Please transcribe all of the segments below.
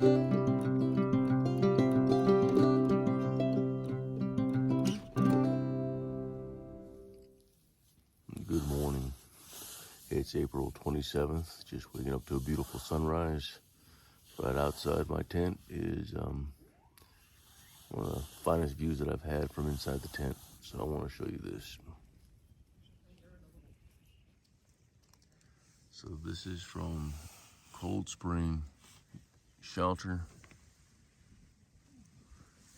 Good morning. It's April 27th. Just waking up to a beautiful sunrise. Right outside my tent is one of the finest views that I've had from inside the tent. So I want to show you this. So this is from Cold Spring Shelter.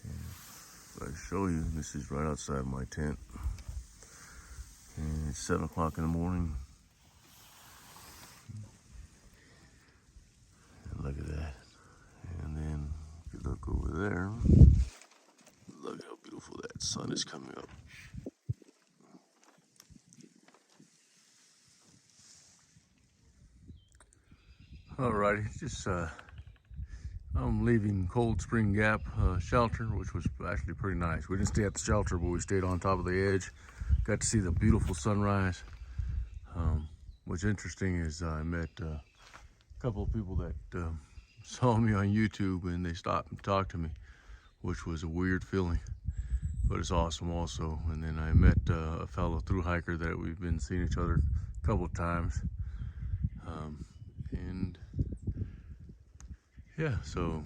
And if I show you, this is right outside my tent. And it's 7 o'clock in the morning. And look at that. And then if you look over there, look how beautiful that sun is coming up. Alrighty, just I'm leaving Cold Spring Gap Shelter, which was actually pretty nice. We didn't stay at the shelter, but we stayed on top of the edge. Got to see the beautiful sunrise. What's interesting is I met a couple of people that saw me on YouTube, and they stopped and talked to me, which was a weird feeling, but it's awesome also. And then I met a fellow thru-hiker that we've been seeing each other a couple of times. And yeah, so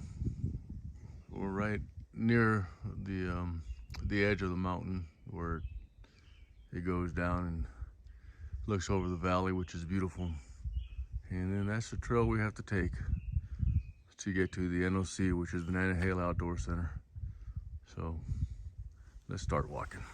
we're right near the edge of the mountain where it goes down and looks over the valley, which is beautiful. And then that's the trail we have to take to get to the NOC, which is Banana Hill Outdoor Center. So let's start walking.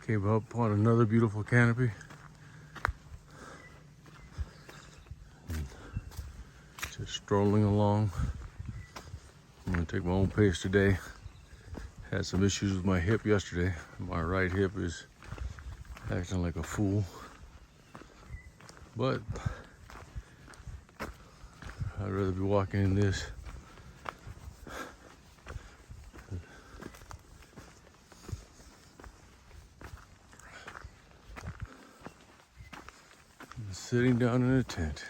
Came up on another beautiful canopy. And just strolling along. I'm gonna take my own pace today. Had some issues with my hip yesterday. My right hip is acting like a fool. But I'd rather be walking in this. Sitting down in a tent.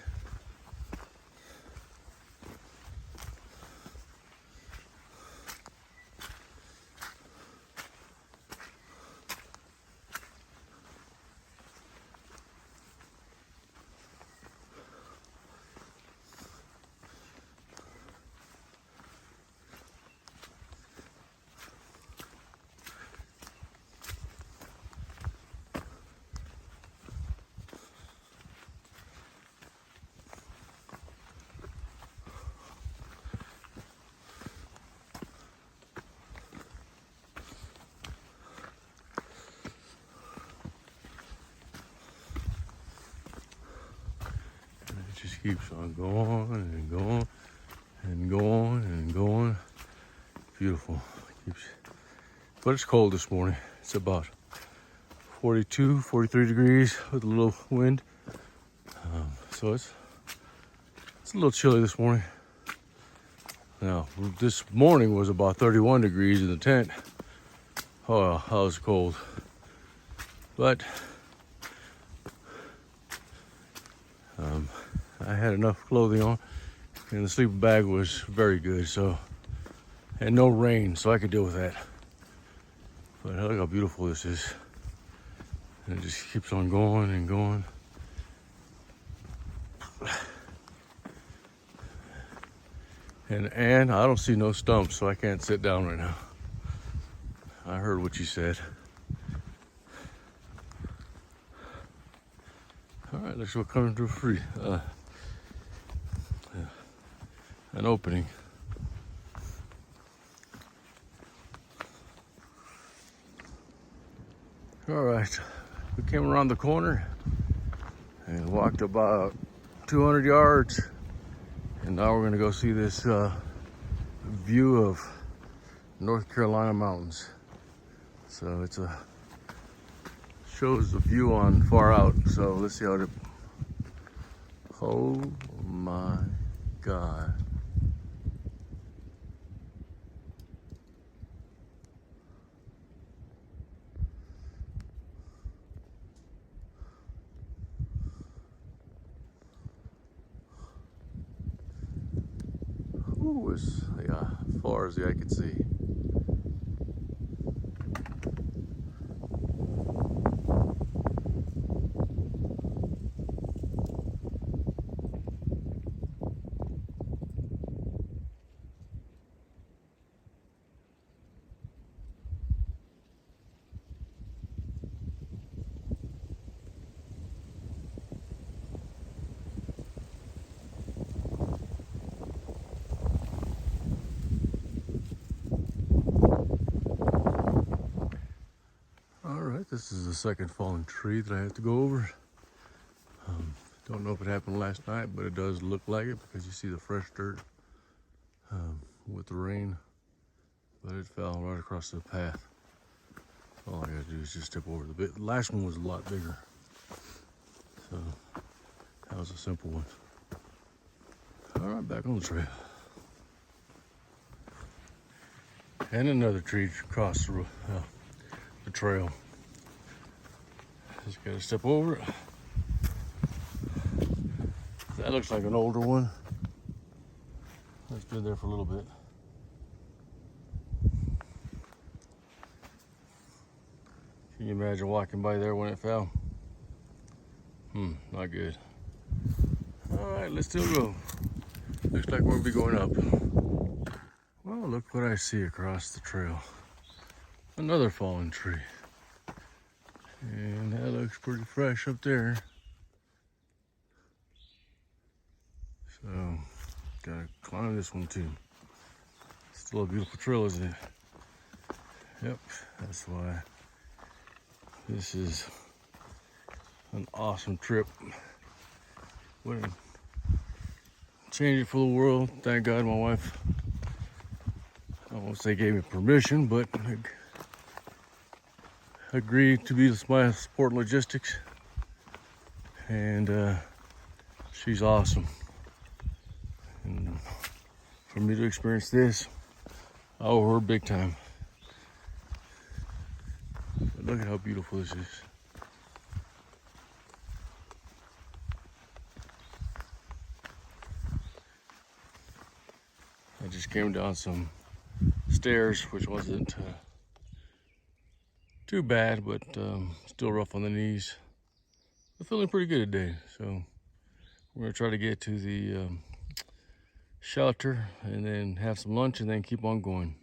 Just keeps on going and going and going and going. Beautiful. But it's cold this morning. It's about 42, 43 degrees with a little wind. So it's a little chilly this morning. Now, this morning was about 31 degrees in the tent. Oh, that was cold. But I had enough clothing on, and the sleeping bag was very good, so, and no rain, so I could deal with that. But look how beautiful this is. And it just keeps on going and going. And I don't see no stumps, so I can't sit down right now. I heard what you said. All right, let's go coming to free. An opening. All right, we came around the corner and walked about 200 yards And now we're gonna go see this view of North Carolina mountains. So it's shows the view on far out. So let's see how it. Oh my God. Ooh, it's, yeah, as far as the eye could see. This is the second fallen tree that I have to go over. Don't know if it happened last night, but it does look like it because you see the fresh dirt with the rain. But it fell right across the path. All I gotta do is just step over the bit. The last one was a lot bigger. So that was a simple one. All right, back on the trail. And another tree across the trail. Just gotta step over it. That looks like an older one. It's been there for a little bit. Can you imagine walking by there when it fell? Not good. All right, let's still go. Looks like we'll be going up. Well, look what I see across the trail. Another fallen tree. And that looks pretty fresh up there. So, gotta climb this one too. Still a beautiful trail, isn't it? Yep, that's why this is an awesome trip. Wouldn't change it for the world. Thank God my wife, I won't say gave me permission, but agreed to be my support logistics, and she's awesome. And for me to experience this, I owe her big time. But look at how beautiful this is. I just came down some stairs, which wasn't too bad, but still rough on the knees. I'm feeling pretty good today, so we're gonna try to get to the shelter and then have some lunch and then keep on going.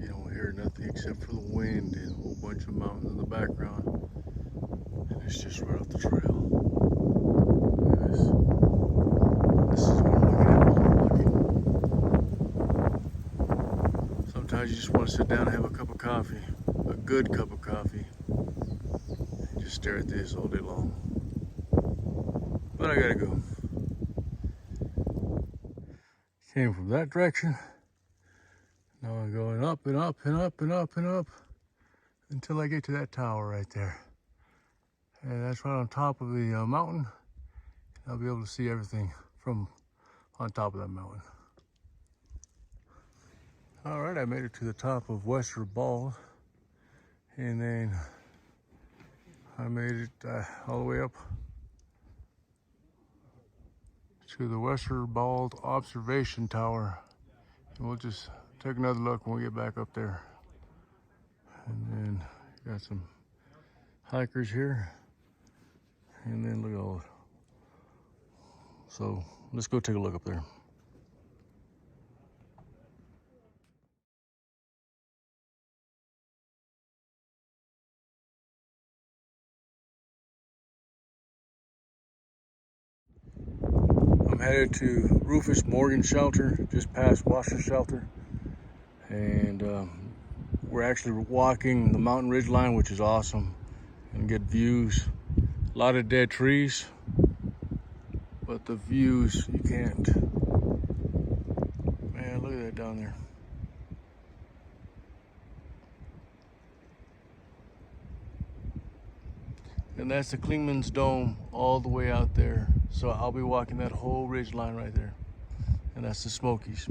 You don't hear nothing except for the wind and a whole bunch of mountains in the background, and it's just right off the trail. This is what I'm looking at while I'm walking. Sometimes you just want to sit down and have a cup of coffee, a good cup of coffee, and just stare at this all day long. But I gotta go. Came from that direction. Now I'm going up and up and up and up and up until I get to that tower right there. And that's right on top of the mountain. I'll be able to see everything from on top of that mountain. All right, I made it to the top of Western Bald, and then I made it all the way up to the Western Bald Observation Tower. And we'll just take another look when we get back up there. And then got some hikers here, and then look at all. So let's go take a look up there. I'm headed to Rufus Morgan Shelter, just past Washer Shelter. And we're actually walking the mountain ridge line, which is awesome, and get views A lot of dead trees, but the views, you can't. Man, look at that down there. And that's the Klingman's Dome all the way out there. So I'll be walking that whole ridge line right there. And that's the Smokies.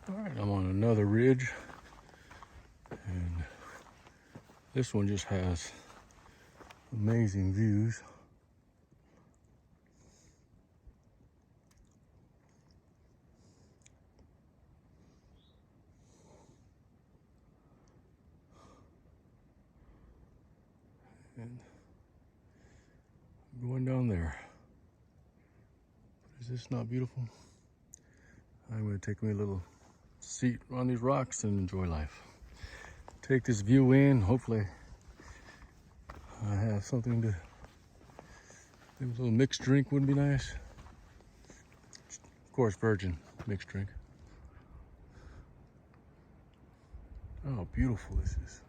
All right, I'm on another ridge. And this one just has amazing views. And going down there. Is this not beautiful? I'm going to take me a little seat on these rocks and enjoy life. Take this view in. Hopefully I have something to, maybe a little mixed drink would be nice. Of course, virgin mixed drink. Oh, how beautiful this is.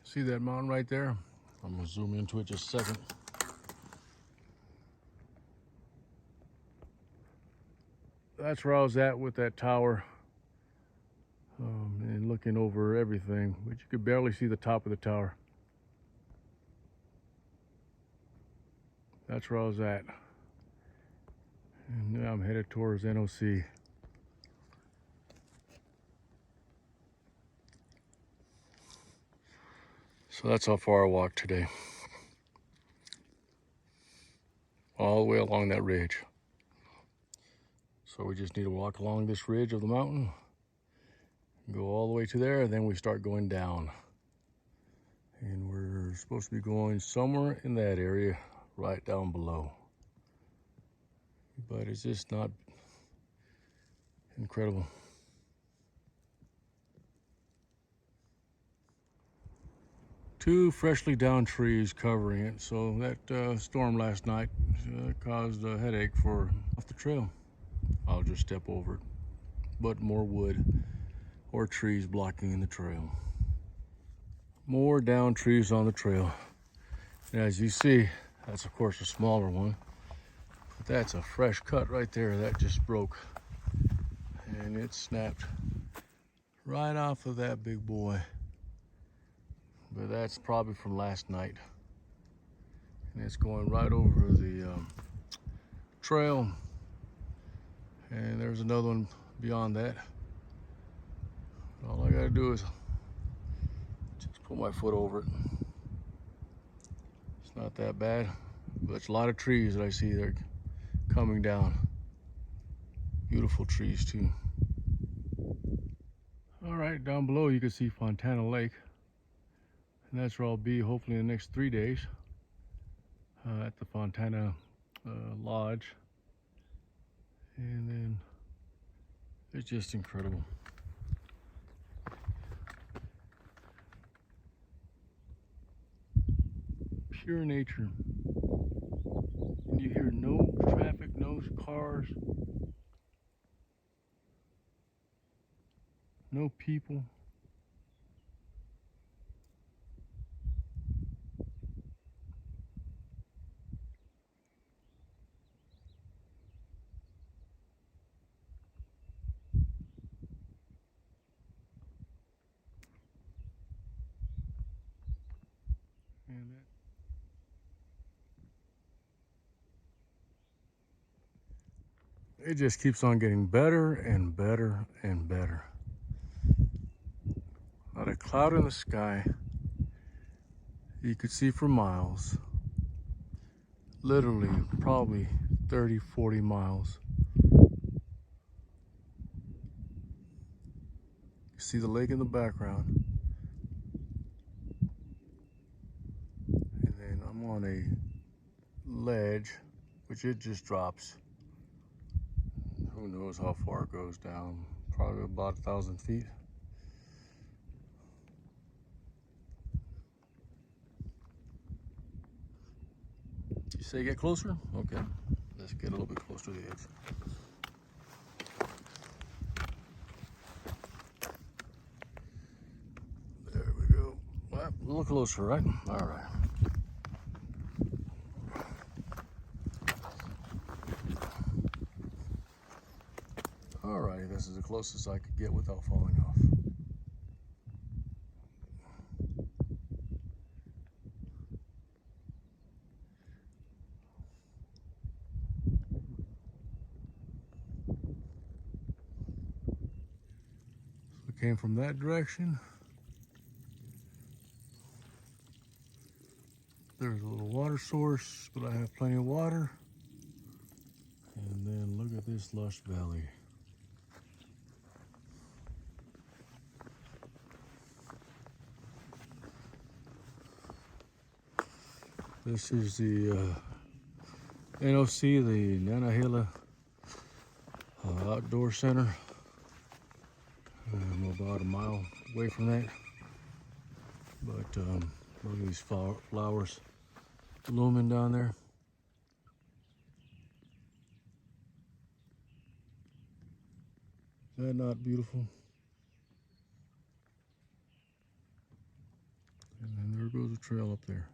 See that mountain right there? I'm gonna zoom into it just a second. That's where I was at with that tower, and looking over everything, but you could barely see the top of the tower. That's where I was at. And now I'm headed towards NOC. So that's how far I walked today. All the way along that ridge. So we just need to walk along this ridge of the mountain, go all the way to there, and then we start going down. And we're supposed to be going somewhere in that area, right down below. But it's just not incredible. Two freshly down trees covering it. So that storm last night caused a headache for off the trail. I'll just step over it, but more wood or trees blocking the trail. More down trees on the trail. And as you see, that's of course a smaller one, but that's a fresh cut right there. That just broke and it snapped right off of that big boy. But that's probably from last night. And it's going right over the trail. And there's another one beyond that. All I gotta do is just put my foot over it. It's not that bad, but it's a lot of trees that I see there coming down. Beautiful trees too. All right, down below you can see Fontana Lake. And that's where I'll be hopefully in the next 3 days at the Fontana Lodge. And then it's just incredible. Pure nature. And you hear no traffic, no cars, no people. And it just keeps on getting better and better and better. Not a cloud in the sky. You could see for miles. Literally, probably 30, 40 miles. You see the lake in the background. And then I'm on a ledge, which it just drops. Who knows how far it goes down? Probably about 1,000 feet. You say get closer? Okay, let's get a little bit closer to the edge. little closer, right? All right. All right, this is the closest I could get without falling off. So it came from that direction. There's a little water source, but I have plenty of water. And then look at this Lush Valley. This is the NOC, the Nanahila Outdoor Center. I'm about a mile away from that. But look at these flowers blooming down there. Is that not beautiful? And then there goes a trail up there.